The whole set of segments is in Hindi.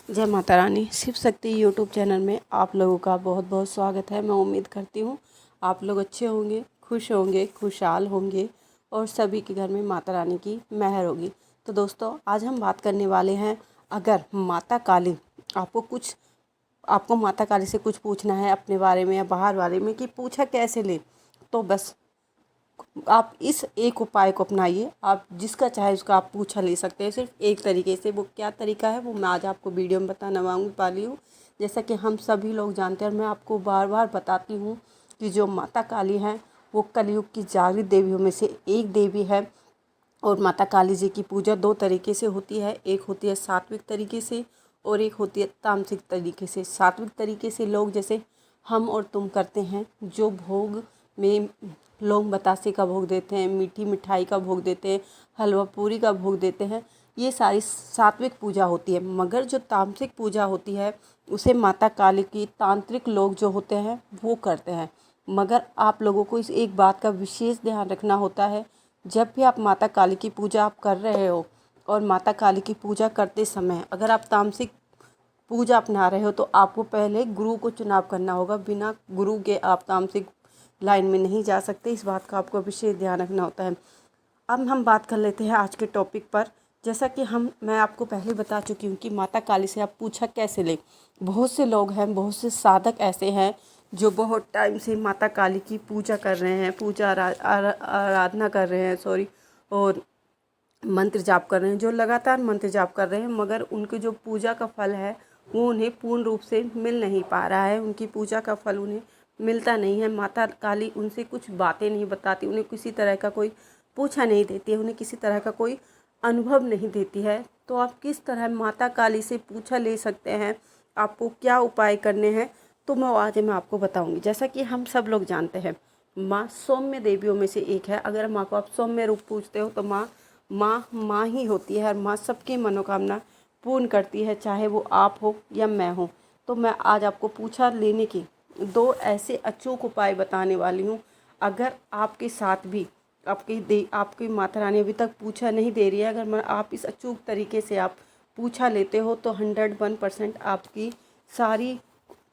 जय माता रानी। शिव शक्ति यूट्यूब चैनल में आप लोगों का बहुत बहुत स्वागत है। मैं उम्मीद करती हूँ आप लोग अच्छे होंगे, खुश होंगे, खुशहाल होंगे और सभी के घर में माता रानी की मेहर होगी। तो दोस्तों, आज हम बात करने वाले हैं, अगर माता काली आपको माता काली से कुछ पूछना है अपने बारे में या बाहर बारे में कि पूछा कैसे ले, तो बस आप इस एक उपाय को अपनाइए। आप जिसका चाहे उसका आप पूछा ले सकते हैं, सिर्फ एक तरीके से। वो क्या तरीका है वो मैं आज आपको वीडियो में बताने वाली हूँ। जैसा कि हम सभी लोग जानते हैं और मैं आपको बार बार बताती हूँ कि जो माता काली हैं वो कलयुग की जागृत देवियों में से एक देवी है। और माता काली जी की पूजा दो तरीके से होती है, एक होती है सात्विक तरीके से और एक होती है तामसिक तरीके से। सात्विक तरीके से लोग जैसे हम और तुम करते हैं, जो भोग में लोग बतासे का भोग देते हैं, मीठी मिठाई का भोग देते हैं, हलवा पूरी का भोग देते हैं, ये सारी सात्विक पूजा होती है। मगर जो तामसिक पूजा होती है उसे माता काली की तांत्रिक लोग जो होते हैं वो करते हैं। मगर आप लोगों को इस एक बात का विशेष ध्यान रखना होता है, जब भी आप माता काली की पूजा आप कर रहे हो और माता काली की पूजा करते समय अगर आप तामसिक पूजा अपना रहे हो तो आपको पहले गुरु को चुनाव करना होगा। बिना गुरु के आप तामसिक लाइन में नहीं जा सकते। इस बात का आपको विशेष ध्यान रखना होता है। अब हम बात कर लेते हैं आज के टॉपिक पर। जैसा कि मैं आपको पहले बता चुकी हूँ कि माता काली से आप पूछा कैसे ले। बहुत से लोग हैं, बहुत से साधक ऐसे हैं जो बहुत टाइम से माता काली की पूजा कर रहे हैं, आराधना कर रहे हैं, और मंत्र जाप कर रहे हैं, जो लगातार मंत्र जाप कर रहे हैं, मगर उनके जो पूजा का फल है वो उन्हें पूर्ण रूप से मिल नहीं पा रहा है। उनकी पूजा का फल उन्हें मिलता नहीं है। माता काली उनसे कुछ बातें नहीं बताती, उन्हें किसी तरह का कोई पूछा नहीं देती है, उन्हें किसी तरह का कोई अनुभव नहीं देती है। तो आप किस तरह माता काली से पूछा ले सकते हैं, आपको क्या उपाय करने हैं, तो मैं आपको बताऊंगी। जैसा कि हम सब लोग जानते हैं, माँ सौम्य देवियों में से एक है। अगर माँ को आप सौम्य रूप पूछते हो तो माँ ही होती है और माँ सबकी मनोकामना पूर्ण करती है, चाहे वो आप हो या मैं हो। तो मैं आज आपको पूछा लेने की दो ऐसे अचूक उपाय बताने वाली हूँ। अगर आपके साथ भी आपकी माता रानी अभी तक पूछा नहीं दे रही है, अगर आप इस अचूक तरीके से आप पूछा लेते हो तो 101% आपकी सारे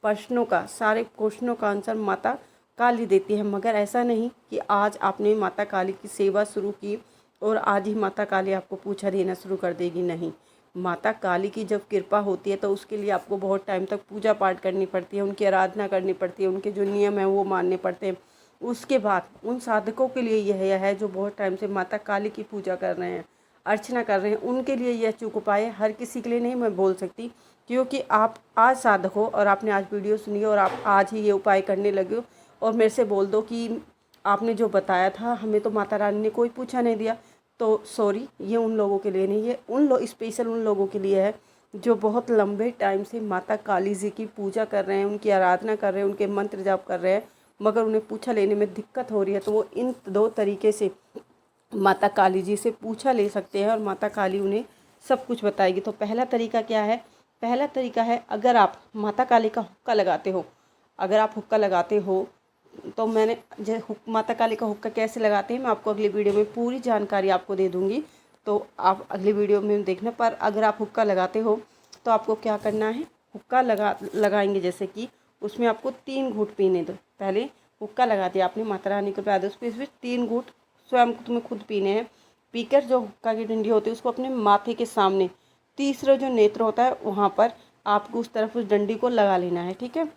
क्वेश्चनों का आंसर माता काली देती है। मगर ऐसा नहीं कि आज आपने माता काली की सेवा शुरू की और आज ही माता काली आपको पूछा देना शुरू कर देगी। नहीं, माता काली की जब कृपा होती है तो उसके लिए आपको बहुत टाइम तक पूजा पाठ करनी पड़ती है, उनकी आराधना करनी पड़ती है, उनके जो नियम हैं वो मानने पड़ते हैं। उसके बाद उन साधकों के लिए यह है जो बहुत टाइम से माता काली की पूजा कर रहे हैं, अर्चना कर रहे हैं, उनके लिए यह अचूक उपाय है। हर किसी के लिए नहीं मैं बोल सकती, क्योंकि आप आज साधक हो और आपने आज वीडियो सुनी और आप आज ही ये उपाय करने लगे हो और मेरे से बोल दो कि आपने जो बताया था हमें तो माता रानी ने कोई पूछा नहीं दिया, तो सॉरी, ये उन लोगों के लिए नहीं है। स्पेशल उन लोगों के लिए है जो बहुत लंबे टाइम से माता काली जी की पूजा कर रहे हैं, उनकी आराधना कर रहे हैं, उनके मंत्र जाप कर रहे हैं, मगर उन्हें पूछा लेने में दिक्कत हो रही है। तो वो इन दो तरीके से माता काली जी से पूछा ले सकते हैं और माता काली उन्हें सब कुछ बताएगी। तो पहला तरीका क्या है? पहला तरीका है, अगर आप माता काली का हुक्का लगाते हो, अगर आप हुक्का लगाते हो तो माता काली का हुक्का कैसे लगाते हैं मैं आपको अगली वीडियो में पूरी जानकारी आपको दे दूँगी, तो आप अगली वीडियो में देखना। पर अगर आप हुक्का लगाते हो तो आपको क्या करना है, हुक्का लगाएंगे जैसे कि उसमें आपको 3 घूंट पीने दो। पहले हुक्का लगा दिया आपने, माता रानी को पिला दो, उसमें 3 घूंट स्वयं तुम्हें खुद पीने हैं। पीकर जो हुक्का की डंडी होती है उसको अपने माथे के सामने तीसरा जो नेत्र होता है वहाँ पर आपको उस तरफ उस डंडी को लगा लेना है, ठीक है।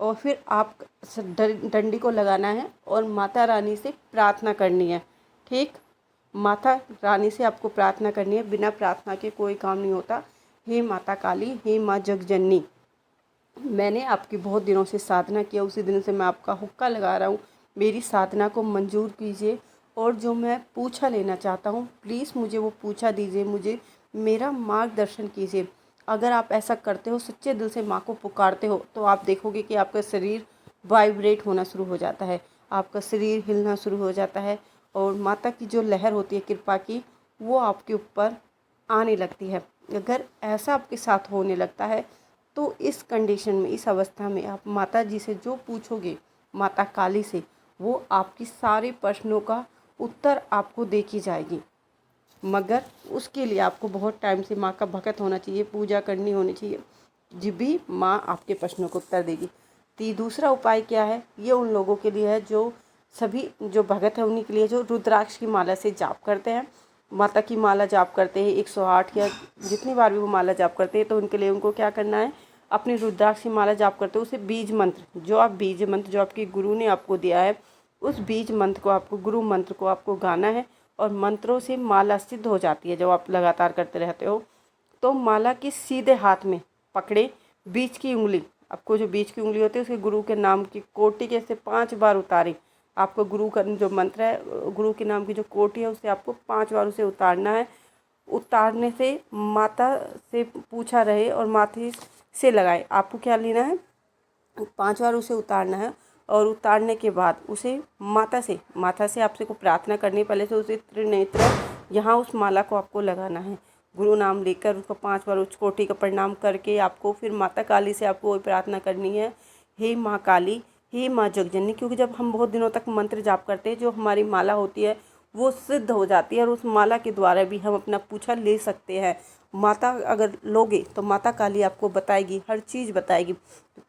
और फिर आप डंडी को लगाना है और माता रानी से प्रार्थना करनी है, ठीक। माता रानी से आपको प्रार्थना करनी है, बिना प्रार्थना के कोई काम नहीं होता। हे माता काली, हे माँ जगजननी, मैंने आपकी बहुत दिनों से साधना किया, उसी दिन से मैं आपका हुक्का लगा रहा हूँ, मेरी साधना को मंजूर कीजिए और जो मैं पूछा लेना चाहता हूँ प्लीज़ मुझे वो पूछा दीजिए, मुझे मेरा मार्गदर्शन कीजिए। अगर आप ऐसा करते हो, सच्चे दिल से माँ को पुकारते हो, तो आप देखोगे कि आपका शरीर वाइब्रेट होना शुरू हो जाता है, आपका शरीर हिलना शुरू हो जाता है और माता की जो लहर होती है कृपा की वो आपके ऊपर आने लगती है। अगर ऐसा आपके साथ होने लगता है तो इस कंडीशन में, इस अवस्था में आप माता जी से जो पूछोगे, माता काली से, वो आपकी सारे प्रश्नों का उत्तर आपको देखी जाएगी। मगर उसके लिए आपको बहुत टाइम से माँ का भक्त होना चाहिए, पूजा करनी होनी चाहिए, भी माँ आपके प्रश्नों को उत्तर देगी। दूसरा उपाय क्या है, ये उन लोगों के लिए है जो सभी जो भगत है उन्हीं के लिए जो रुद्राक्ष की माला से जाप करते हैं, माता की माला जाप करते हैं 108 या जितनी बार भी वो माला जाप करते हैं, तो उनके लिए उनको क्या करना है, अपनी रुद्राक्ष की माला जाप करते हैं उसे बीज मंत्र जो आपके गुरु ने आपको दिया है, उस बीज मंत्र को आपको गुरु मंत्र को आपको गाना है। और मंत्रों से माला सिद्ध हो जाती है जब आप लगातार करते रहते हो। तो माला के सीधे हाथ में पकड़े बीच की उंगली, आपको जो बीच की उंगली होती है उसके गुरु के नाम की कोटि के से 5 बार उतारें। आपको गुरु का जो मंत्र है, गुरु के नाम की जो कोटि है उसे आपको 5 बार उसे उतारना है। उतारने से माता से पूछा रहे और माथे से लगाए। आपको क्या लेना है, 5 बार उसे उतारना है और उतारने के बाद उसे माता से आपसे को प्रार्थना करनी है। पहले से उसे त्रिनेत्र यहाँ उस माला को आपको लगाना है। गुरु नाम लेकर उसको 5 बार उस कोटि का प्रणाम करके आपको फिर माता काली से आपको वही प्रार्थना करनी है, हे माँ काली, हे माँ जगजननी। क्योंकि जब हम बहुत दिनों तक मंत्र जाप करते हैं, जो हमारी माला होती है वो सिद्ध हो जाती है और उस माला के द्वारा भी हम अपना पूछा ले सकते हैं। माता अगर लोगे तो माता काली आपको बताएगी, हर चीज़ बताएगी।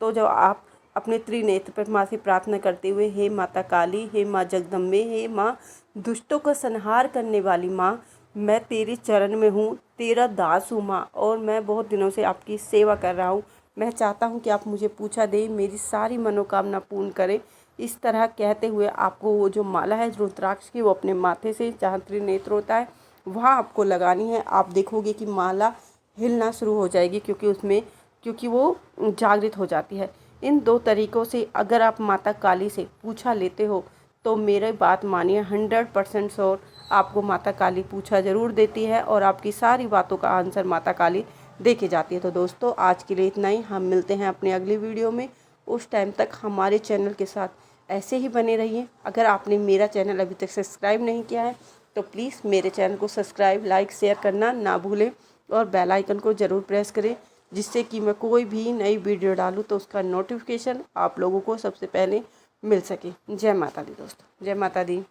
तो जब आप अपने त्रिनेत्र पर माँ से प्रार्थना करते हुए, हे माता काली, हे माँ जगदम्बे, हे माँ दुष्टों का संहार करने वाली माँ, मैं तेरे चरण में हूँ, तेरा दास हूँ माँ, और मैं बहुत दिनों से आपकी सेवा कर रहा हूँ। मैं चाहता हूँ कि आप मुझे पूछा दें, मेरी सारी मनोकामना पूर्ण करें। इस तरह कहते हुए आपको वो जो माला है रुद्राक्ष की, वो अपने माथे से जहाँ त्रिनेत्र होता है वहाँ आपको लगानी है। आप देखोगे कि माला हिलना शुरू हो जाएगी, क्योंकि वो जागृत हो जाती है। इन 2 तरीक़ों से अगर आप माता काली से पूछा लेते हो तो मेरी बात मानिए, 100% श्योर आपको माता काली पूछा ज़रूर देती है और आपकी सारी बातों का आंसर माता काली दे के जाती है। तो दोस्तों, आज के लिए इतना ही। हम मिलते हैं अपनी अगली वीडियो में। उस टाइम तक हमारे चैनल के साथ ऐसे ही बने रहिए। अगर आपने मेरा चैनल अभी तक सब्सक्राइब नहीं किया है तो प्लीज़ मेरे चैनल को सब्सक्राइब, लाइक, शेयर करना ना भूलें और बेल आइकन को ज़रूर प्रेस करें, जिससे कि मैं कोई भी नई वीडियो डालूँ तो उसका नोटिफिकेशन आप लोगों को सबसे पहले मिल सके। जय माता दी दोस्तों, जय माता दी।